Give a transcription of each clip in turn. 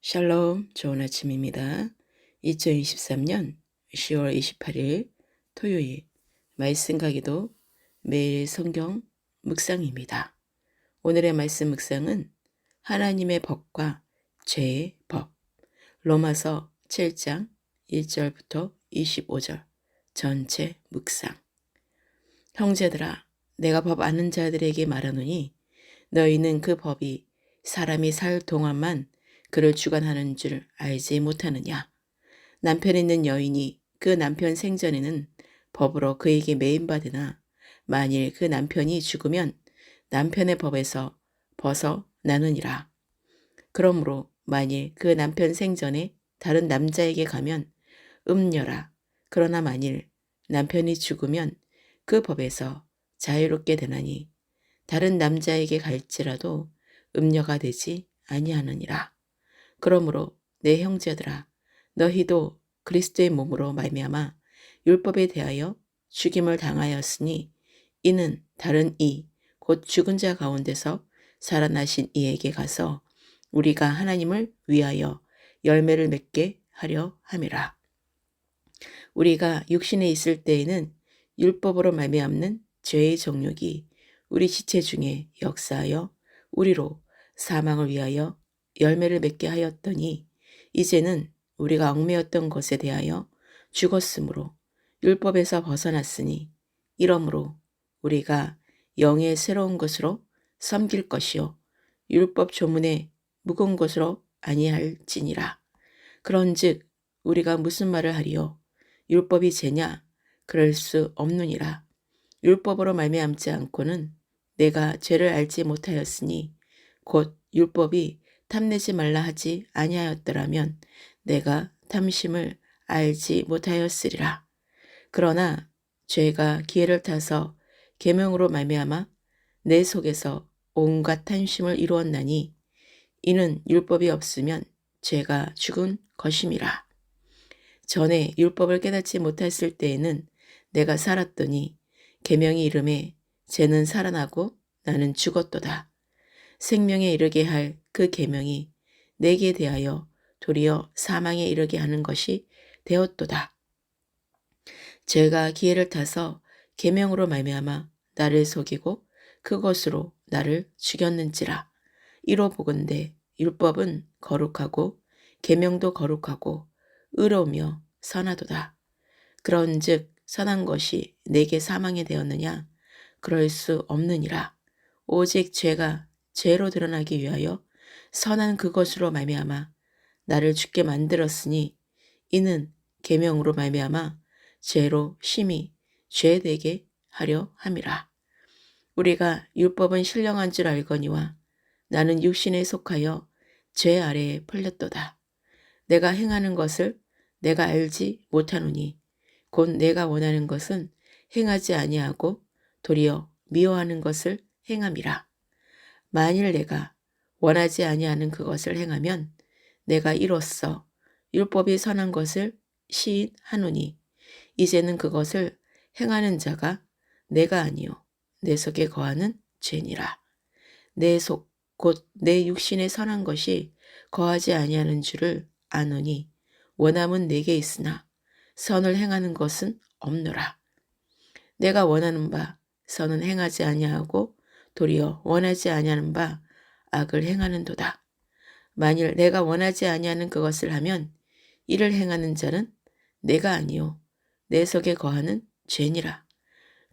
샬롬, 좋은 아침입니다. 2023년 10월 28일 토요일 말씀 가기도 매일 성경 묵상입니다. 오늘의 말씀 묵상은 하나님의 법과 죄의 법, 로마서 7장 1절부터 25절 전체 묵상. 형제들아, 내가 법 아는 자들에게 말하노니 너희는 그 법이 사람이 살 동안만 그를 주관하는 줄 알지 못하느냐. 남편 있는 여인이 그 남편 생전에는 법으로 그에게 매임받으나 만일 그 남편이 죽으면 남편의 법에서 벗어나느니라. 그러므로 만일 그 남편 생전에 다른 남자에게 가면 음녀라. 그러나 만일 남편이 죽으면 그 법에서 자유롭게 되나니 다른 남자에게 갈지라도 음녀가 되지 아니하느니라. 그러므로 내 형제들아, 너희도 그리스도의 몸으로 말미암아 율법에 대하여 죽임을 당하였으니 이는 다른 이 곧 죽은 자 가운데서 살아나신 이에게 가서 우리가 하나님을 위하여 열매를 맺게 하려 함이라. 우리가 육신에 있을 때에는 율법으로 말미암는 죄의 정욕이 우리 지체 중에 역사하여 우리로 사망을 위하여 열매를 맺게 하였더니 이제는 우리가 얽매였던 것에 대하여 죽었으므로 율법에서 벗어났으니 이러므로 우리가 영의 새로운 것으로 섬길 것이요 율법 조문에 묵은 것으로 아니할지니라. 그런즉 우리가 무슨 말을 하리요? 율법이 죄냐? 그럴 수 없느니라. 율법으로 말미암지 않고는 내가 죄를 알지 못하였으니 곧 율법이 탐내지 말라 하지 아니하였더라면 내가 탐심을 알지 못하였으리라. 그러나 죄가 기회를 타서 계명으로 말미암아 내 속에서 온갖 탐심을 이루었나니 이는 율법이 없으면 죄가 죽은 것임이라. 전에 율법을 깨닫지 못했을 때에는 내가 살았더니 계명이 이름에 죄는 살아나고 나는 죽었도다. 생명에 이르게 할 그 계명이 내게 대하여 도리어 사망에 이르게 하는 것이 되었도다. 죄가 기회를 타서 계명으로 말미암아 나를 속이고 그것으로 나를 죽였는지라. 이로 보건대 율법은 거룩하고 계명도 거룩하고 의로우며 선하도다. 그런즉 선한 것이 내게 사망이 되었느냐? 그럴 수 없느니라. 오직 죄가 죄로 드러나기 위하여 선한 그것으로 말미암아 나를 죽게 만들었으니 이는 계명으로 말미암아 죄로 심히 죄되게 하려 함이라. 우리가 율법은 신령한 줄 알거니와 나는 육신에 속하여 죄 아래에 풀렸도다. 내가 행하는 것을 내가 알지 못하노니 곧 내가 원하는 것은 행하지 아니하고 도리어 미워하는 것을 행함이라. 만일 내가 원하지 아니하는 그것을 행하면 내가 이로써 율법이 선한 것을 시인하노니 이제는 그것을 행하는 자가 내가 아니요 내 속에 거하는 죄니라. 내 속 곧 내 육신에 선한 것이 거하지 아니하는 줄을 아노니 원함은 내게 있으나 선을 행하는 것은 없노라. 내가 원하는 바 선은 행하지 아니하고 도리어 원하지 아니하는 바 악을 행하는도다. 만일 내가 원하지 아니하는 그것을 하면 이를 행하는 자는 내가 아니요 내 속에 거하는 죄니라.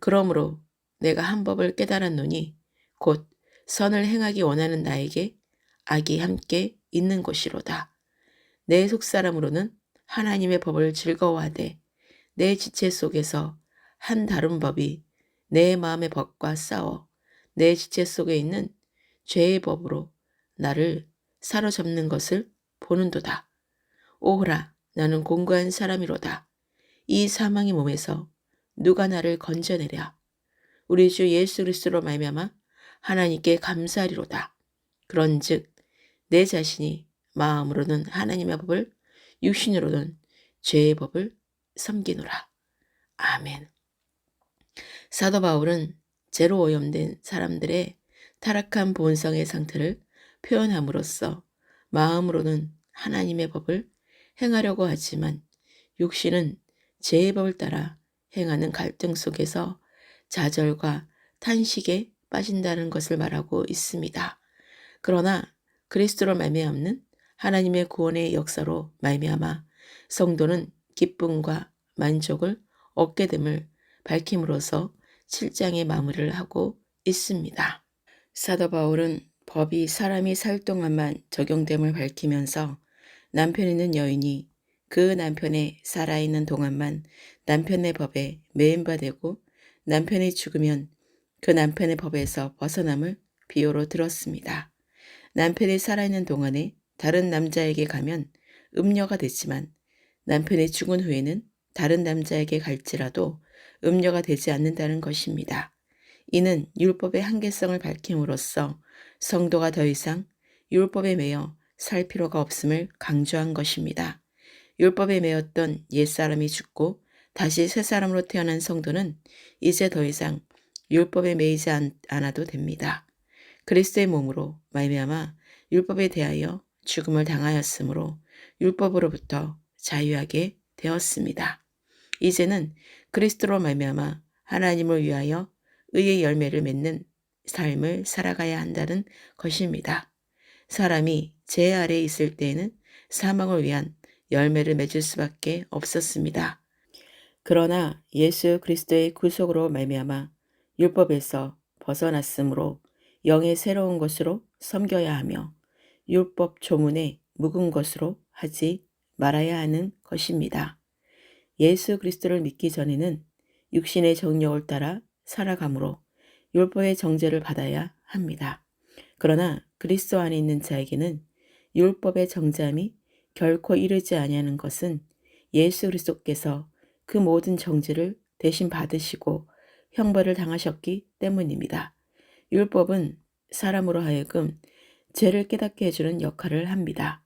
그러므로 내가 한 법을 깨달았노니 곧 선을 행하기 원하는 나에게 악이 함께 있는 것이로다. 내 속사람으로는 하나님의 법을 즐거워하되 내 지체 속에서 한 다른 법이 내 마음의 법과 싸워 내 지체 속에 있는 죄의 법으로 나를 사로잡는 것을 보는도다. 오호라, 나는 공고한 사람이로다. 이 사망의 몸에서 누가 나를 건져내랴. 우리 주 예수 그리스도로 말미암아 하나님께 감사하리로다. 그런즉 내 자신이 마음으로는 하나님의 법을 육신으로는 죄의 법을 섬기노라. 아멘. 사도 바울은 죄로 오염된 사람들의 타락한 본성의 상태를 표현함으로써 마음으로는 하나님의 법을 행하려고 하지만 육신은 죄의 법을 따라 행하는 갈등 속에서 좌절과 탄식에 빠진다는 것을 말하고 있습니다. 그러나 그리스도로 말미암는 하나님의 구원의 역사로 말미암아 성도는 기쁨과 만족을 얻게 됨을 밝힘으로써 7장의 마무리를 하고 있습니다. 사도 바울은 법이 사람이 살 동안만 적용됨을 밝히면서 남편 있는 여인이 그 남편의 살아있는 동안만 남편의 법에 매인바되고 남편이 죽으면 그 남편의 법에서 벗어남을 비유로 들었습니다. 남편이 살아있는 동안에 다른 남자에게 가면 음녀가 됐지만 남편이 죽은 후에는 다른 남자에게 갈지라도 음녀가 되지 않는다는 것입니다. 이는 율법의 한계성을 밝힘으로써 성도가 더 이상 율법에 매여 살 필요가 없음을 강조한 것입니다. 율법에 매였던 옛사람이 죽고 다시 새 사람으로 태어난 성도는 이제 더 이상 율법에 매이지 않아도 됩니다. 그리스도의 몸으로 말미암아 율법에 대하여 죽음을 당하였으므로 율법으로부터 자유하게 되었습니다. 이제는 그리스도로 말미암아 하나님을 위하여 의의 열매를 맺는 삶을 살아가야 한다는 것입니다. 사람이 죄 아래에 있을 때에는 사망을 위한 열매를 맺을 수밖에 없었습니다. 그러나 예수 그리스도의 구속으로 말미암아 율법에서 벗어났으므로 영의 새로운 것으로 섬겨야 하며 율법 조문에 묵은 것으로 하지 말아야 하는 것입니다. 예수 그리스도를 믿기 전에는 육신의 정욕을 따라 살아가므로 율법의 정죄를 받아야 합니다. 그러나 그리스도 안에 있는 자에게는 율법의 정죄함이 결코 이르지 아니하는 것은 예수 그리스도께서 그 모든 정죄를 대신 받으시고 형벌을 당하셨기 때문입니다. 율법은 사람으로 하여금 죄를 깨닫게 해주는 역할을 합니다.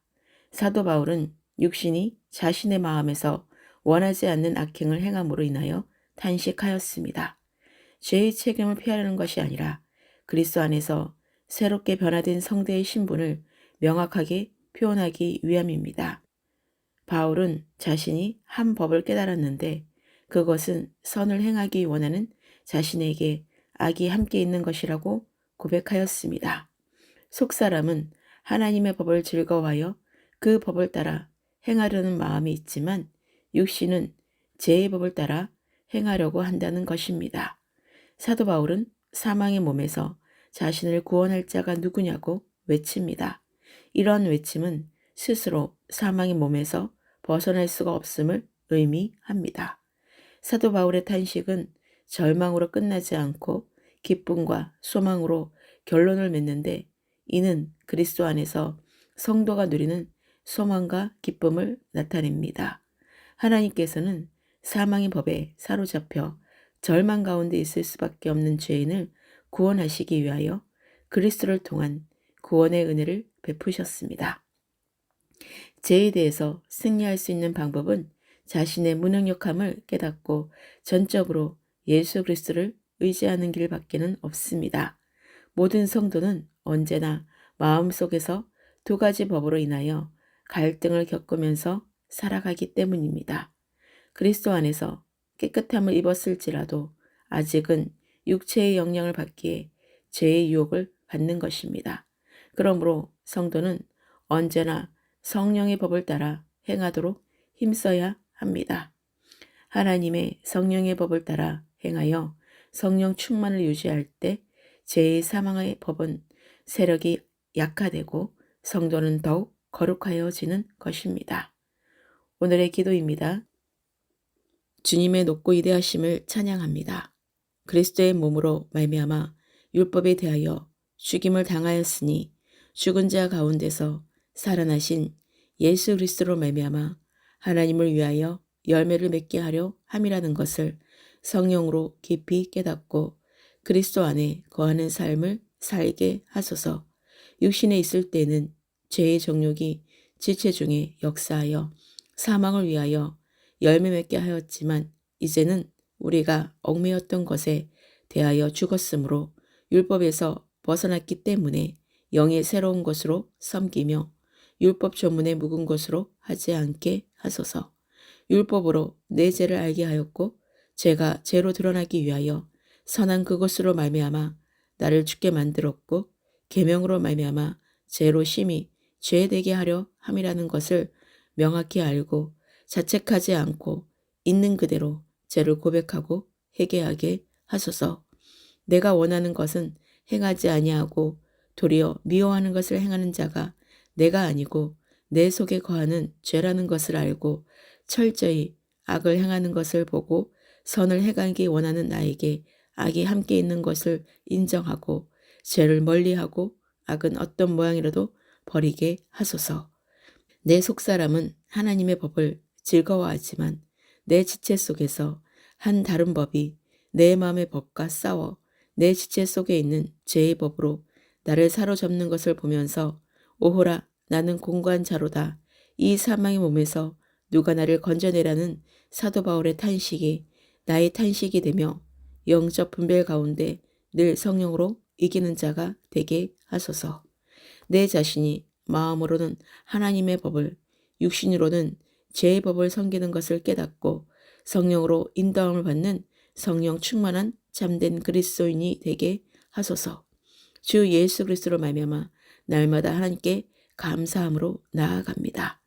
사도 바울은 육신이 자신의 마음에서 원하지 않는 악행을 행함으로 인하여 탄식하였습니다. 죄의 책임을 피하려는 것이 아니라 그리스도 안에서 새롭게 변화된 성도의 신분을 명확하게 표현하기 위함입니다. 바울은 자신이 한 법을 깨달았는데 그것은 선을 행하기 원하는 자신에게 악이 함께 있는 것이라고 고백하였습니다. 속사람은 하나님의 법을 즐거워하여 그 법을 따라 행하려는 마음이 있지만 육신은 죄의 법을 따라 행하려고 한다는 것입니다. 사도 바울은 사망의 몸에서 자신을 구원할 자가 누구냐고 외칩니다. 이런 외침은 스스로 사망의 몸에서 벗어날 수가 없음을 의미합니다. 사도 바울의 탄식은 절망으로 끝나지 않고 기쁨과 소망으로 결론을 맺는데 이는 그리스도 안에서 성도가 누리는 소망과 기쁨을 나타냅니다. 하나님께서는 사망의 법에 사로잡혀 절망 가운데 있을 수밖에 없는 죄인을 구원하시기 위하여 그리스도를 통한 구원의 은혜를 베푸셨습니다. 죄에 대해서 승리할 수 있는 방법은 자신의 무능력함을 깨닫고 전적으로 예수 그리스도를 의지하는 길밖에는 없습니다. 모든 성도는 언제나 마음속에서 두 가지 법으로 인하여 갈등을 겪으면서 살아가기 때문입니다. 그리스도 안에서 깨끗함을 입었을지라도 아직은 육체의 영향을 받기에 죄의 유혹을 받는 것입니다. 그러므로 성도는 언제나 성령의 법을 따라 행하도록 힘써야 합니다. 하나님의 성령의 법을 따라 행하여 성령 충만을 유지할 때 죄의 사망의 법은 세력이 약화되고 성도는 더욱 거룩하여지는 것입니다. 오늘의 기도입니다. 주님의 높고 위대하심을 찬양합니다. 그리스도의 몸으로 말미암아 율법에 대하여 죽임을 당하였으니 죽은 자 가운데서 살아나신 예수 그리스도로 말미암아 하나님을 위하여 열매를 맺게 하려 함이라는 것을 성령으로 깊이 깨닫고 그리스도 안에 거하는 삶을 살게 하소서. 육신에 있을 때는 죄의 정욕이 지체 중에 역사하여 사망을 위하여 열매 맺게 하였지만 이제는 우리가 얽매였던 것에 대하여 죽었으므로 율법에서 벗어났기 때문에 영의 새로운 것으로 섬기며 율법 조문에 묵은 것으로 하지 않게 하소서. 율법으로 내 죄를 알게 하였고 죄가 죄로 드러나기 위하여 선한 그것으로 말미암아 나를 죽게 만들었고 계명으로 말미암아 죄로 심히 죄되게 하려 함이라는 것을 명확히 알고 자책하지 않고 있는 그대로 죄를 고백하고 회개하게 하소서. 내가 원하는 것은 행하지 아니하고 도리어 미워하는 것을 행하는 자가 내가 아니고 내 속에 거하는 죄라는 것을 알고 철저히 악을 행하는 것을 보고 선을 행하기 원하는 나에게 악이 함께 있는 것을 인정하고 죄를 멀리하고 악은 어떤 모양이라도 버리게 하소서. 내 속사람은 하나님의 법을 즐거워하지만 내 지체 속에서 한 다른 법이 내 마음의 법과 싸워 내 지체 속에 있는 죄의 법으로 나를 사로잡는 것을 보면서 오호라 나는 공고한 자로다. 이 사망의 몸에서 누가 나를 건져내라는 사도 바울의 탄식이 나의 탄식이 되며 영적 분별 가운데 늘 성령으로 이기는 자가 되게 하소서. 내 자신이 마음으로는 하나님의 법을 육신으로는 죄의 법을 섬기는 것을 깨닫고 성령으로 인도함을 받는 성령 충만한 참된 그리스도인이 되게 하소서. 주 예수 그리스도로 말미암아 날마다 하나님께 감사함으로 나아갑니다.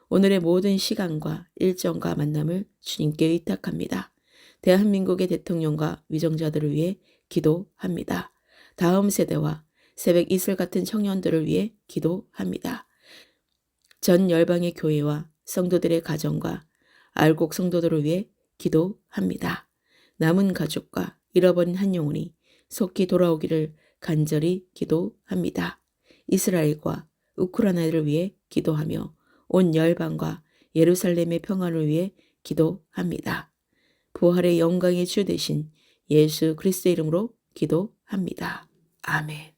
오늘의 모든 시간과 일정과 만남을 주님께 의탁합니다. 대한민국의 대통령과 위정자들을 위해 기도합니다. 다음 세대와 새벽 이슬 같은 청년들을 위해 기도합니다. 전 열방의 교회와 성도들의 가정과 알곡 성도들을 위해 기도합니다. 남은 가족과 잃어버린 한 영혼이 속히 돌아오기를 간절히 기도합니다. 이스라엘과 우크라이나를 위해 기도하며 온 열방과 예루살렘의 평안을 위해 기도합니다. 부활의 영광의 주 되신 예수 그리스도의 이름으로 기도합니다. 아멘.